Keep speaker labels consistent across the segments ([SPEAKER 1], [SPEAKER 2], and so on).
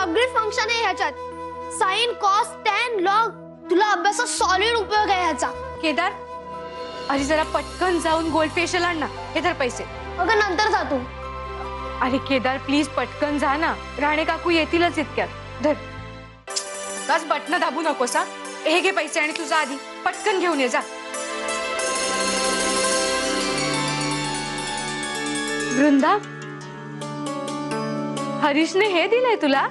[SPEAKER 1] सगळी फंक्शन आहे ह्याच्यात। साइन कॉस टॅन लॉग, तुला अभ्यासात सॉलिड उपयोग आहे ह्याचा।
[SPEAKER 2] केदार, अरे जरा पटकन जाऊन गोल्ड फेशियल आण ना। हे धर पैसे।
[SPEAKER 1] अगं नंतर जा तू।
[SPEAKER 2] अरे केदार प्लीज पटकन जा ना, राणे काकू येतीलच इतक्यात। धर, बस बटन दाबू नकोस हा। हे घे पैसे आणि तुझा आधी पटकन घेऊन ये जा। वृंदा, हरीशने हे दिलंय तुला?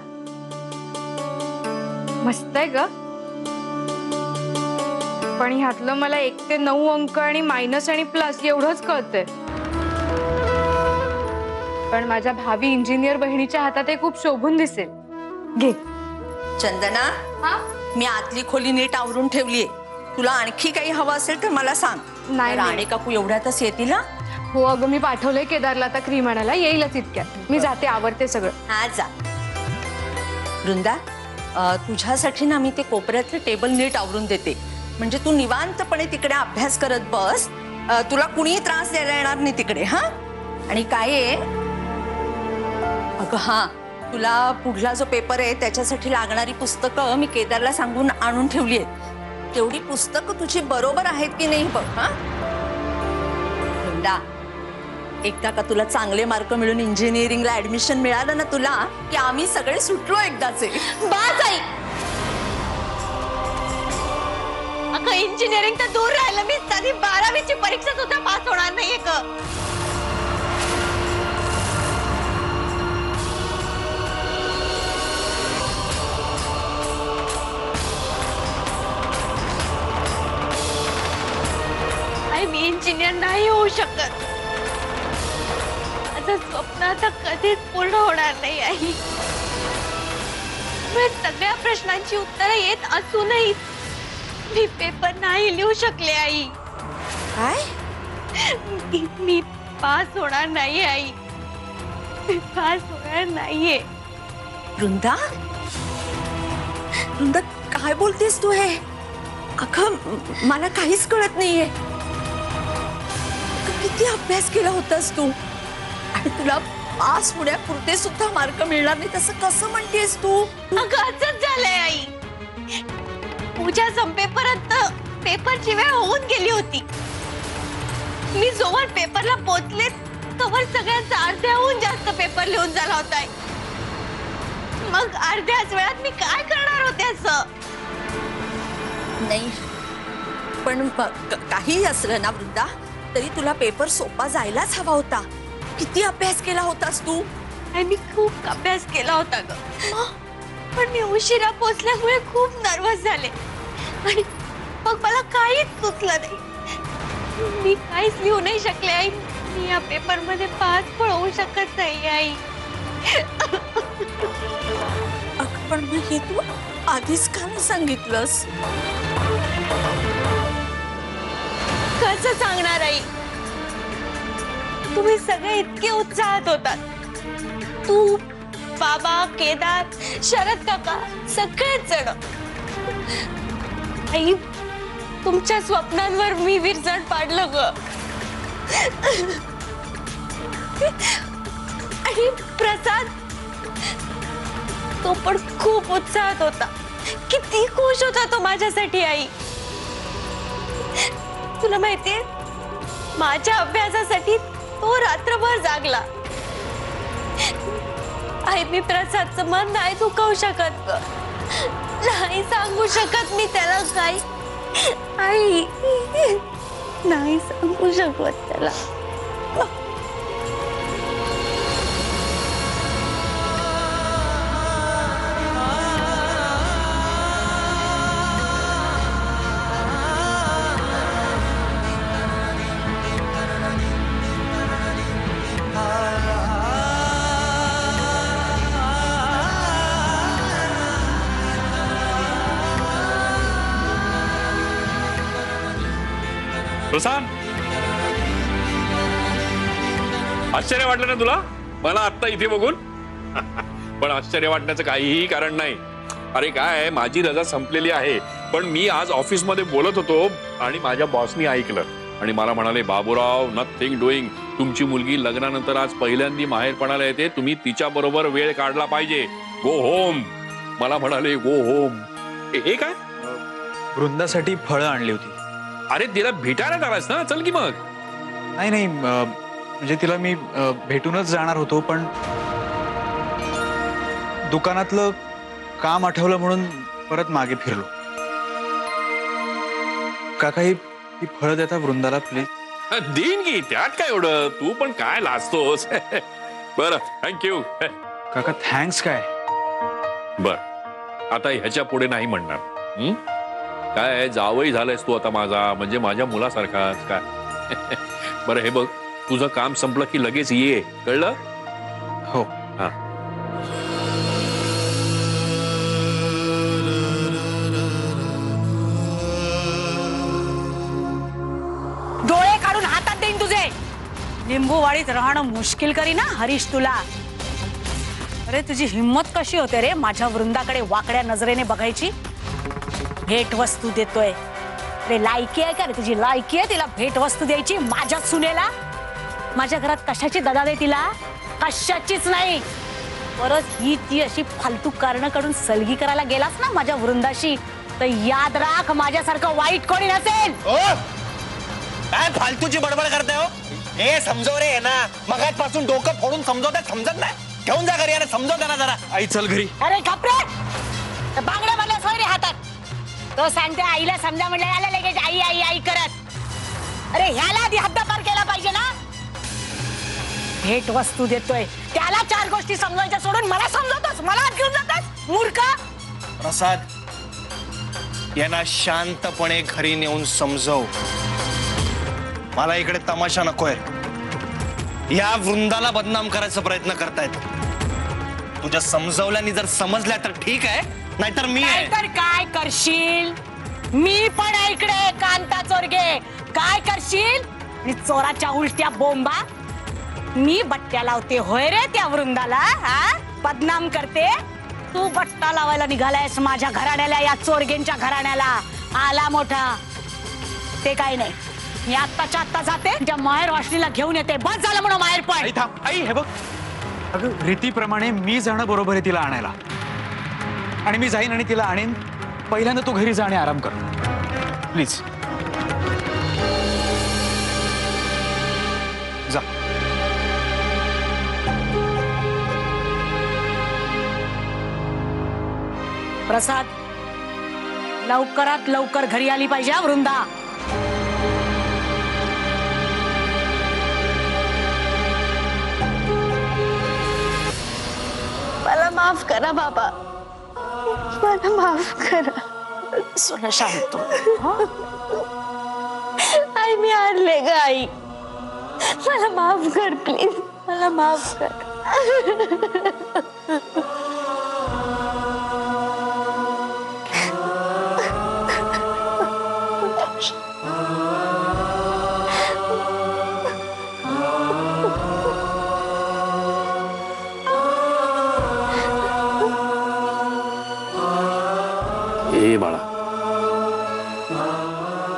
[SPEAKER 2] मस्त आहे ग, पण ह्यातलं मला 1 ते 9 अंक आणि मायनस आणि प्लस एवढंच कळतंय। पण माझ्या भावी इंजिनियर बहिणीच्या हातात हे खूप शोभून दिसेल। घे।
[SPEAKER 3] चंदना, मी आतली खोली नीट आवरून ठेवलीये, तुला आणखी काही हवं असेल तर मला सांग।
[SPEAKER 2] नाही
[SPEAKER 3] राणे काकू एवढ्यातच येतील ना?
[SPEAKER 2] हो अगं, मी पाठवलंय केदारला आता क्रीम आणायला, येईलच इतक्यात। मी जाते, आवरते सगळं।
[SPEAKER 3] हा जा। वृंदा, तुझ्यासाठी ना मी ते कोपऱ्यातले टेबल नीट आवरून देते, म्हणजे तू निवांतपणे तिकडे अभ्यास करत बस। तुला कुणीही त्रास द्यायला येणार नाही तिकडे। हा, आणि काय आहे अगं, हा तुला पुढला जो पेपर आहे त्याच्यासाठी लागणारी पुस्तकं मी केदारला सांगून आणून ठेवली आहेत। तेवढी पुस्तकं तुझी बरोबर आहेत की नाही बघ। हा वृंदा, एकदा का तुला चांगले मार्क मिळून इंजिनिअरिंगला ऍडमिशन मिळालं ना तुला, की आम्ही सगळे सुटलो एकदाचे।
[SPEAKER 1] बास आई,
[SPEAKER 4] अगं इंजिनिअरिंग तर दूर राहिलं, मी साधी 12वीची परीक्षा सुद्धा पास होणार नाहीये ग। आई, मी इंजिनियर नाही होऊ शकत। माझं स्वप्न आता कधीच पूर्ण होणार नाही आई। मी सगळ्या प्रश्नांची उत्तरं येत असूनही मी पेपर नाही लिहू शकले आई।
[SPEAKER 3] काय?
[SPEAKER 4] मी पास होणार नाही आई, मी पास होणार नाहीये।
[SPEAKER 3] वृंदा, वृंदा काय बोलतेस तू हे? अगं मला काहीच कळत नाहीये। किती अभ्यास केला होतास तू, आणि तुला पास होण्यापुरते सुद्धा मार्क मिळणार नाही तसं कसं म्हणतेस तू?
[SPEAKER 4] अगं असंच झालंय आई, पूजा संपेपर्यंत पेपरची वेळ होऊन गेली होती। मी जोवर पेपरला पोहोचले तोवर सगळ्यांचा अर्ध्याहून जास्त पेपर लिहून झाला होता। मग अर्ध्याच वेळात मी काय करणार होते असं?
[SPEAKER 3] नाही, पण काही असलं ना वृंदा, तरी तुला पेपर सोपा जायलाच हवा होता। किती अभ्यास केला होतास तू?
[SPEAKER 4] आणि मी खूप अभ्यास केला होता ग, पण मी उशिरा पोहोचल्यामुळे खूप नर्वस झाले आणि मग मला काहीच सुचलं नाही। मी काहीच लिहू नाही शकले आई। मी या पेपर मध्ये पास पण होऊ शकत नाही आई।
[SPEAKER 3] पण मग हे तू आधीच का नाही सांगितलंस?
[SPEAKER 4] कसं सांगणार आई? तुम्ही सगळे इतके उत्साहात होतात, तू, बाबा, केदार, शरद काका, सगळेच जण। आई, तुमच्या स्वप्नांवर मी विरजण पाडलं ग। आणि प्रसाद, तो पण खूप उत्साहात होता, किती खुश होता तो माझ्यासाठी आई। तुला माहितीये, माझ्या अभ्यासासाठी तो रात्रभर जागला। आई, मी प्रसादचं मन नाही दुखवू शकत ग, नाही सांगू शकत मी त्याला काही। आई, नाही सांगू शकत त्याला।
[SPEAKER 5] प्रसाद, आश्चर्य वाटलं ना तुला मला आत्ता इथे बघून? पण आश्चर्य वाटण्याचं काहीही कारण नाही। अरे काय, माझी रजा संपलेली आहे, पण मी आज ऑफिस मध्ये बोलत होतो आणि माझ्या बॉसनी ऐकलं आणि मला म्हणाले, बाबूराव नथिंग डुईंग, तुमची मुलगी लग्नानंतर आज पहिल्यांदा माहेरपणाला येते, तुम्ही तिच्या बरोबर वेळ काढला पाहिजे। Go home. मला म्हणाले गो होम. हे काय?
[SPEAKER 6] वृंदासाठी फळं आणली होती.
[SPEAKER 5] अरे तिला भेटायला आलास ना, चल की मग.
[SPEAKER 6] नाही म्हणजे तिला मी भेटूनच जाणार होतो, पण दुकानातलं काम आठवलं म्हणून परत मागे फिरलो. काका ही फळं देता वृंदाला प्लीज.
[SPEAKER 5] देईन की, त्यात काय एवढं, तू पण काय लाजतोस. बरं, थँक्यू.
[SPEAKER 6] काका थँक्स काय?
[SPEAKER 5] बर, आता ह्याच्या पुढे नाही म्हणणार. काय जावई झालायस तू आता माझा, म्हणजे माझ्या मुलासारखाच काय. बरं हे बघ, तुझं काम संपलं की लगेच ये, कळलं?
[SPEAKER 6] हो.
[SPEAKER 5] हा.
[SPEAKER 7] डोळे काढून हातात देईन तुझे. लिंबूवाडीत राहणं मुश्किल करी ना हरीश तुला. अरे तुझी हिम्मत कशी होते रे माझ्या वृंदाकडे वाकड्या नजरेने बघायची. भेट वस्तू देतोय रे, लायकी आहे का रे तुझी? लायकी आहे तिला भेट वस्तू द्यायची माझ्या सुनेला? माझ्या घरात कशाची ददा दे तिला? कशाचीच नाही. परत ही ती अशी फालतू कारण काढून सलगी करायला गेलास ना माझ्या वृंदाशी, तर याद राख माझ्यासारखं वाईट कोणी नसेल.
[SPEAKER 8] काय फालतूची बडबड करताय हो? हे समजव रे ना, मगाचपासून डोकं फोडून समजवतात, समजत नाही. घेऊन जा घरी, समजव त्यांना जरा.
[SPEAKER 6] आई चल घरी.
[SPEAKER 7] अरे घाबरे, बांगड्या मला सोय रे हातात. तो सांगते आईला समजा म्हटलं, याला लगेच आई आई आई करत. अरे ह्याला आधी हद्दपार केला पाहिजे ना. भेट वस्तू देतोय त्याला 4 गोष्टी समजायच्या सोडून मला समजवतोस, मला हात घेऊन जातोस मूर्ख.
[SPEAKER 8] प्रसाद, यांना शांतपणे घरी नेऊन समजव. मला इकडे तमाशा नकोय. या वृंदाला बदनाम करायचा प्रयत्न करतायत. तुझ्या समजवल्याने जर समजल्या तर ठीक आहे, नाहीतर मी आहे.
[SPEAKER 7] नाहीतर काय करशील? मी पण आहे इकडे कांता चोरगे. काय करशील? आणि चोराच्या उलट्या बोंबा. मी बट्ट्या लावते होय रे त्या वृंदाला? हा, बदनाम करते. तू बट्टा लावायला निघालायस माझ्या घराण्याला, या चोरगेंच्या घराण्याला. आला मोठा. ते काय नाही, मी आत्ताच्या आत्ता जाते, त्या माहेर वाशनीला घेऊन येते. बस झालं म्हणून माहेर पण.
[SPEAKER 6] आई थांब. आई हे बघ, अगं रीतीप्रमाणे मी जाणं बरोबर आहे तिला आणायला, आणि मी जाईन आणि तिला आणेन. पहिल्यांदा तू घरी जा आणि आराम कर प्लीज. जा.
[SPEAKER 7] प्रसाद, लवकरात लवकर घरी आली पाहिजे हा वृंदा.
[SPEAKER 1] मला माफ करा बाबा, मला माफ करा.
[SPEAKER 7] सोना शांत हो.
[SPEAKER 1] आई मी हारले ग आई, मला माफ कर प्लीज, मला माफ कर.
[SPEAKER 5] ए बाळा,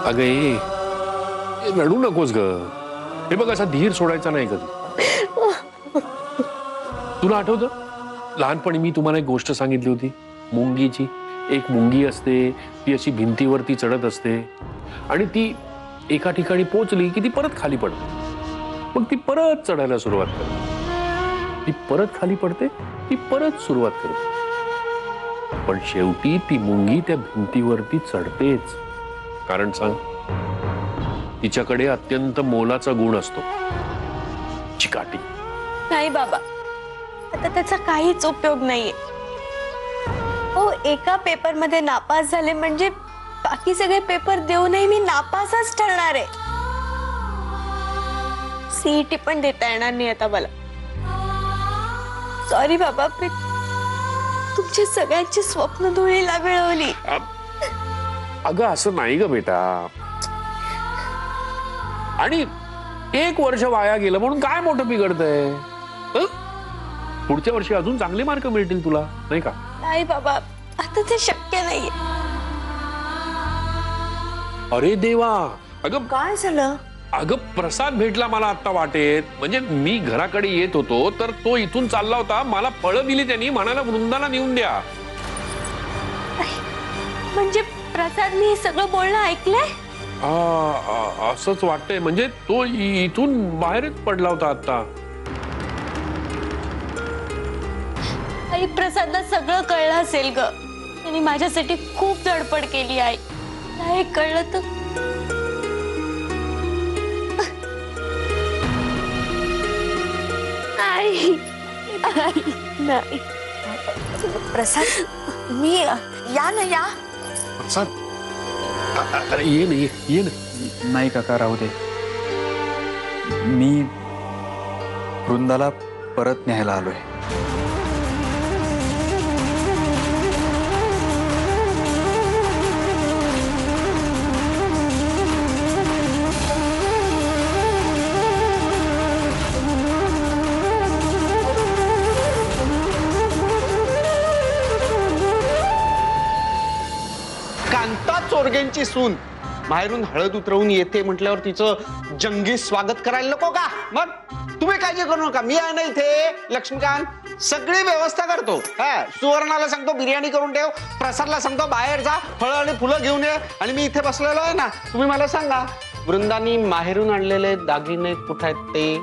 [SPEAKER 5] अगं ए, रडू नकोस ग. हे बघ, असा धीर सोडायचा नाही कधी. तुला आठवतं लहानपणी मी तुम्हाला एक गोष्ट सांगितली होती मुंगीची. एक मुंगी असते, ती अशी भिंतीवरती चढत असते, आणि ती एका ठिकाणी पोहोचली की ती परत खाली पडते. मग ती परत चढायला सुरुवात करते, ती परत खाली पडते, ती परत सुरुवात करते. पण शेवटी ती मुंगी त्या भिंतीवरती चढतेच. कारण सांग, तिच्याकडे अत्यंत मोलाचा गुण असतो, चिकाटी.
[SPEAKER 1] नाही बाबा, आता त्याचा काहीच उपयोग नाहीये. हो, एका पेपर मध्ये नापास झाले म्हणजे बाकी सगळे पेपर देऊनही मी नापासच ठरणार आहे. सीईटी पण देता येणार नाही आता मला. सॉरी बाबा, मी तुमच्या सगळ्यांची स्वप्न धुळीला मिळवली.
[SPEAKER 5] अगं असं नाही ग बेटा. आणि 1 वर्ष वाया गेलं म्हणून काय मोठं बिघडतंय? पुढच्या वर्षी अजून चांगले मार्क मिळतील तुला, नाही का?
[SPEAKER 1] नाही बाबा, आता ते शक्य नाहीये.
[SPEAKER 5] अरे देवा, अगं
[SPEAKER 1] काय झालं?
[SPEAKER 5] अगं प्रसाद भेटला मला आता वाटेत. म्हणजे मी घराकडे येत होतो तर तो इथून चालला होता. मला फळं दिली त्यांनी, म्हणाला वृंदाला नेऊन द्या.
[SPEAKER 1] म्हणजे प्रसाद मी हे सगळं बोलणं ऐकलंय?
[SPEAKER 5] असंच वाटतंय. म्हणजे तो इथून बाहेरच पडला होता आता.
[SPEAKER 1] आई प्रसादला सगळं कळलं असेल ग. त्यांनी माझ्यासाठी खूप धडपड केली आई. नाही कळलं तर आई नाही.
[SPEAKER 3] प्रसाद मी या ना या.
[SPEAKER 6] प्रसाद
[SPEAKER 5] अरे ये ना ये ना.
[SPEAKER 6] नाही काका, राहू दे. मी वृंदाला परत न्यायला आलोय.
[SPEAKER 9] कांता चोरग्यांची सून बाहेरून हळद उतरवून येते म्हटल्यावर तिचं जंगी स्वागत करायला नको का? मग तुम्ही काळजी करू नका, मी आहे ना इथे. लक्ष्मीकांत सगळी व्यवस्था करतो. हा, सुवर्णाला सांगतो बिर्याणी करून ठेव, प्रसादला सांगतो बाहेर जा, फळं आणि फुलं घेऊन ये, आणि मी इथे बसलेलो आहे ना. तुम्ही मला सांगा, वृंदानी माहेरून आणलेले दागिने कुठे आहेत ते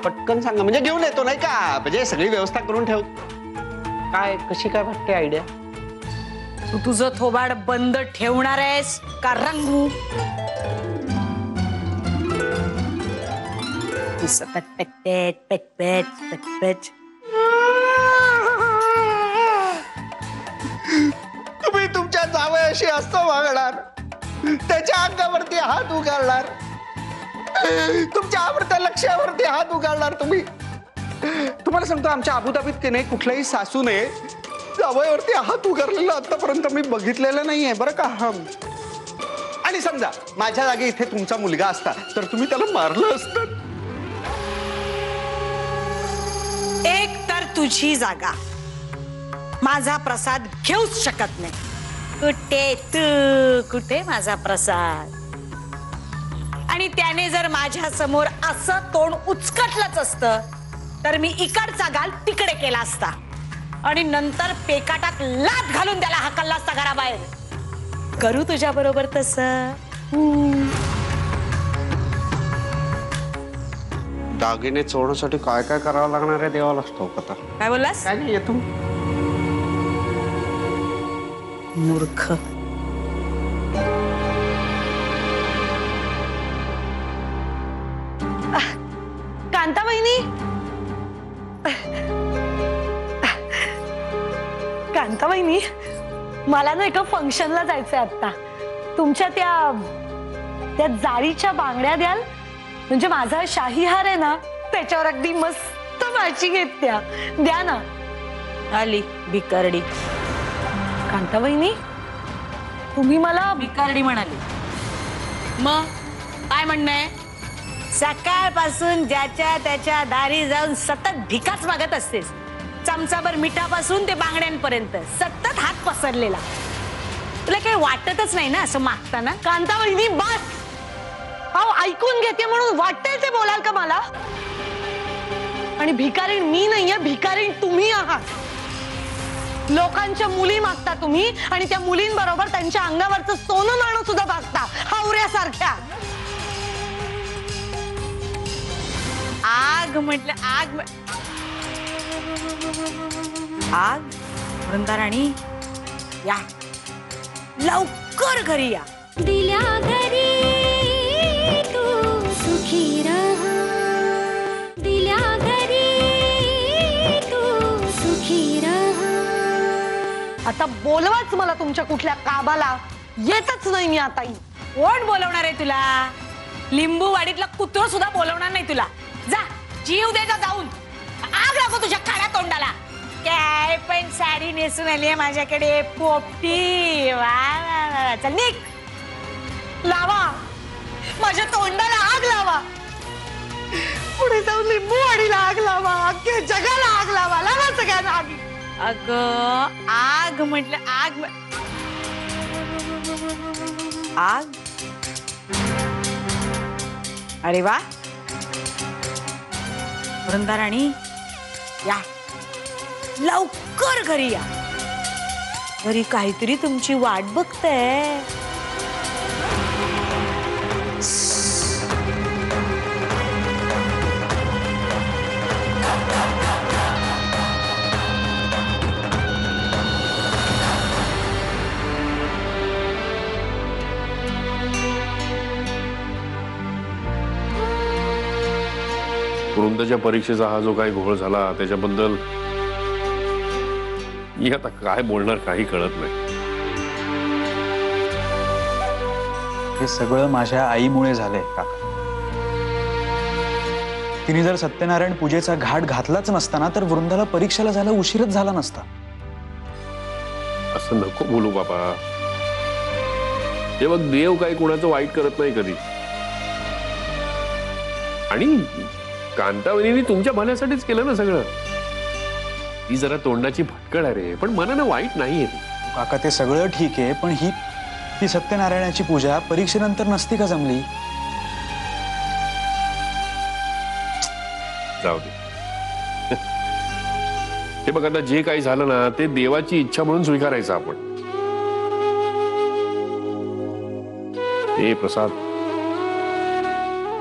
[SPEAKER 9] पटकन सांगा, म्हणजे घेऊन येतो नाही का? म्हणजे सगळी व्यवस्था करून ठेव. काय कशी काय वाटते आयडिया?
[SPEAKER 7] तू तुझं थोबाड बंद ठेवणार आहेस का रंगू? तू सतत पेटपेट पेटपेट पेटपेट.
[SPEAKER 9] तुम्ही तुमच्या जावयाशी असं वागणार, त्याच्या अंगावरती हात उगारणार, तुमच्या आवडत्या लक्ष्यावरती हात उगारणार तुम्ही. तुम्हाला सांगतो, आमच्या अबुधाबीत की नाही कुठल्याही सासूने जावयावरती हात उगारलेला आतापर्यंत मी बघितलेलं नाहीये बरं का. आणि समजा माझ्या जागी इथे तुमचा मुलगा असता तर तुम्ही त्याला मारलं असतं.
[SPEAKER 7] एक तर तुझी जागा माझा प्रसाद घेऊच शकत नाही. कुठे तू, कुठे माझा प्रसाद? आणि त्याने जर माझ्या समोर असं तोंड उचकटलंच असतं तर मी इकडचा गाल तिकडे केला असता आणि नंतर पेकाटात लात घालून त्याला हाकलला असता घराबाहेर. करू तुझ्या बरोबर तसं?
[SPEAKER 9] दागिने चोरण्यासाठी काय काय करावं लागणार आहे देवाला ठाऊक आता.
[SPEAKER 7] काय बोललास?
[SPEAKER 9] काय नाही, येतो.
[SPEAKER 7] मूर्ख.
[SPEAKER 1] कांता वहिनी, कांता वहिनी, मला ना एका फंक्शनला जायचंय आता. तुमच्या त्या जाळीच्या बांगड्या द्याल? म्हणजे माझा शाही हार आहे ना, त्याच्यावर अगदी मस्त मॅचिंग आहेत त्या. द्या ना.
[SPEAKER 7] आली भिकारडी.
[SPEAKER 1] कांता वहिनी, तुम्ही मला
[SPEAKER 7] भिकारडी म्हणाली. मग काय म्हणणं आहे? सकाळपासून ज्याच्या त्याच्या दारी जाऊन सतत भिकाच मागत असतेस. चमचाभर मिठापासून ते बांगड्यांपर्यंत सतत हात पसरलेला. तुला काही वाटतच नाही ना असं मागताना?
[SPEAKER 1] कांता वहिनी बस. अहो, ऐकून घेते म्हणून वाटतंय ते बोलाल का मला? आणि भिकारीण मी नाहीये, भिकारीण तुम्ही आहात. लोकांच्या मुली मागता तुम्ही आणि त्या मुलींबरोबर त्यांच्या अंगावरचं सोनं नाणं सुद्धा मागता हावऱ्यासारख्या.
[SPEAKER 7] आग म्हटलं आग. आग. वृंदाराणी या लवकर घरी या.
[SPEAKER 10] दिल्या घरी तू सुखी रहा, दिल्या घरी तू सुखी रहा.
[SPEAKER 1] आता बोलवाच मला तुमच्या कुठल्या काबाला. येतच नाही मी आता.
[SPEAKER 7] कोण बोलवणार आहे तुला? लिंबूवाडीतला कुत्र सुद्धा बोलवणार नाही तुला. जा जीव दे जा जाऊन. आग लागो तुझ्या काळ्या तोंडाला. काय पण साडी नेसून आली आहे माझ्याकडे पोपटी. वा वा वा. चल निघ.
[SPEAKER 1] लावा माझ्या तोंडाला आग लावा. पुढे जाऊन लिंबूवाडीला आग लावा. अख्ख्या जगाला आग लावा. लावा सगळ्यांना आग.
[SPEAKER 7] अग आग म्हटलं आग. आग अरे वा, वृंदा राणी या, लवकर घरी या. घरी काहीतरी तुमची वाट बघतंय.
[SPEAKER 5] वृंदाच्या परीक्षेचा हा जो काही घोळ झाला त्याच्याबद्दल मी आता काय बोलणार काही कळत नाही.
[SPEAKER 6] हे सगळं माझ्या आईमुळे झालंय काका. तिने जर सत्यनारायण पूजेचा घाट घातलाच नसताना तर वृंदाला परीक्षेला जायला उशीरच झाला नसता.
[SPEAKER 5] असं नको बोलू बाबा. हे बघ, देव काही कोणाचं वाईट करत नाही कधी. आणि कांतावनीने तुमच्या भल्यासाठीच केलं ना सगळं. ती जरा तोंडाची भटकळ आहे रे, पण मनानं वाईट नाहीये ती.
[SPEAKER 6] काका ते सगळं ठीक आहे, पण ही सत्यनारायणाची पूजा परीक्षेनंतर नसती का जमली?
[SPEAKER 5] जाऊ दे. हे बघ, आता जे काही झालं ना ते देवाची इच्छा म्हणून स्वीकारायचं आपण. हे प्रसाद,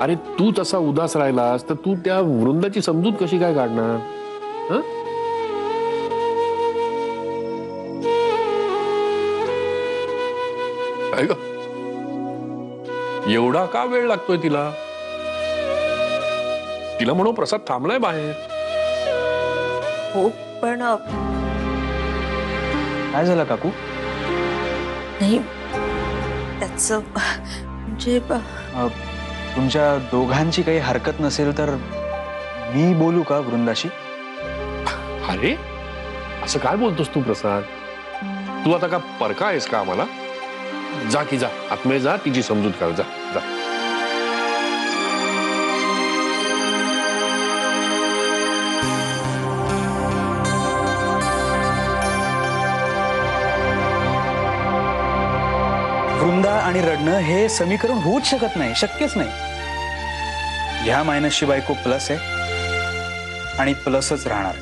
[SPEAKER 5] अरे तू तसा उदास राहिलास तर तू त्या वृंदाची समजूत कशी काय काढणार? हं? काय ग? एवढा का वेळ लागतोय तिला? तिला म्हणून प्रसाद थांबलाय बाहेर.
[SPEAKER 3] हो, पण
[SPEAKER 6] काय झालं काकू?
[SPEAKER 3] नाही, त्याच म्हणजे
[SPEAKER 6] तुमच्या दोघांची काही हरकत नसेल तर मी बोलू का वृंदाशी?
[SPEAKER 5] अरे असं काय बोलतोस तू प्रसाद? तू आता का परका आहेस का आम्हाला? जा की जा, आतमध्ये जा, तिची समजूत काढ. जा जा.
[SPEAKER 6] वृंदा आणि रडणं हे समीकरण होऊच शकत नाही, शक्यच नाही. ह्या मायनसची बायको प्लस आहे आणि प्लसच राहणार.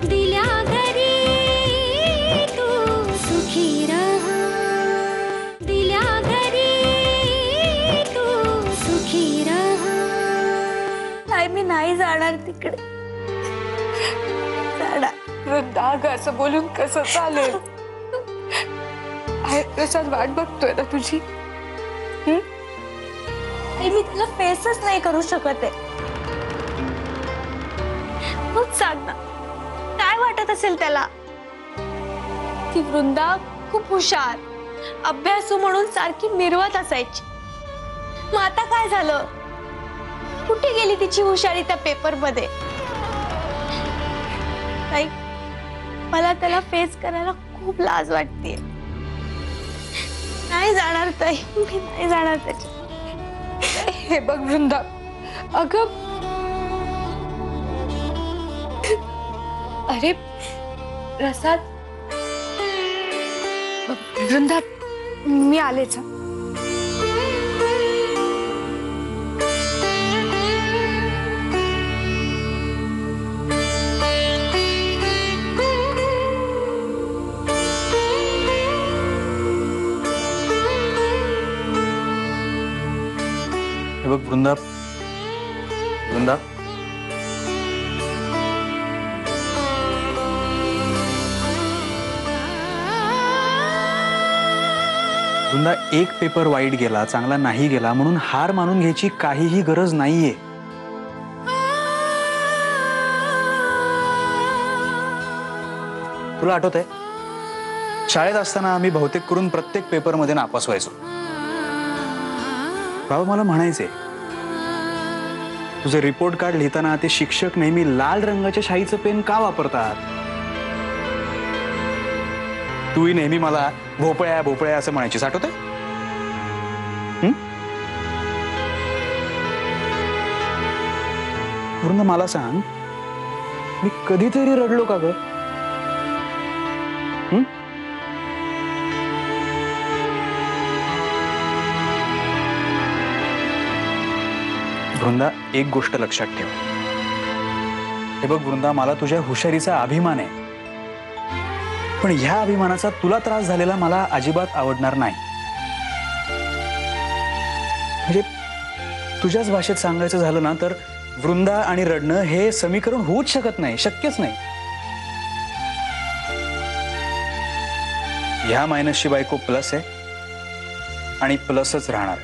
[SPEAKER 10] दिल्या घरी तू सुखी रहा, दिल्या घरी तू सुखी रहा.
[SPEAKER 1] नाही, मी नाही जाणार तिकडे. जाणार.
[SPEAKER 2] वृंदा, अगं असं बोलून कसं चालेल? प्रसाद वाट बघतोय ना तुझी.
[SPEAKER 1] आई, मी तिला फेसच नाही करू शकत आहे. तूच सांग ना, काय वाटत असेल त्याला? ती वृंदा खूप हुशार, अभ्यासू म्हणून सारखी मिरवत असायची. मग आता काय झालं? कुठे गेली तिची हुशारी त्या पेपर मध्ये? ताई, मला त्याला फेस करायला खूप लाज वाटतेय. नाही जाणार ताई, मी नाही जाणार त्याच्या.
[SPEAKER 2] हे बघ वृंदा, अगं अरे प्रसाद, वृंदा मी आलेच.
[SPEAKER 6] हे बघ वृंदा, वृंदा, वृंदा, एक पेपर वाईट गेला, चांगला नाही गेला म्हणून हार मानून घ्यायची काहीही गरज नाहीये. तुला आठवतंय शाळेत असताना आम्ही बहुतेक करून प्रत्येक पेपरमध्ये नापास व्हायचो. बाबा मला म्हणायचे, तुझे रिपोर्ट कार्ड लिहिताना ते शिक्षक नेहमी लाल रंगाच्या शाईचं पेन का वापरतात? तूही नेहमी मला भोपळ्या भोपळ्या असं म्हणायचीस, आठवतंय? पूर्ण मला सांग, मी कधीतरी रडलो का ग? वृंदा, एक गोष्ट लक्षात ठेव. हे बघ वृंदा, मला तुझ्या हुशारीचा अभिमान आहे, पण ह्या अभिमानाचा तुला त्रास झालेला मला अजिबात आवडणार नाही. म्हणजे तुझ्याच भाषेत सांगायचं झालं ना तर वृंदा आणि रडणं हे समीकरण होऊच शकत नाही, शक्यच नाही. ह्या मायनसची बायको प्लस आहे आणि प्लसच राहणार.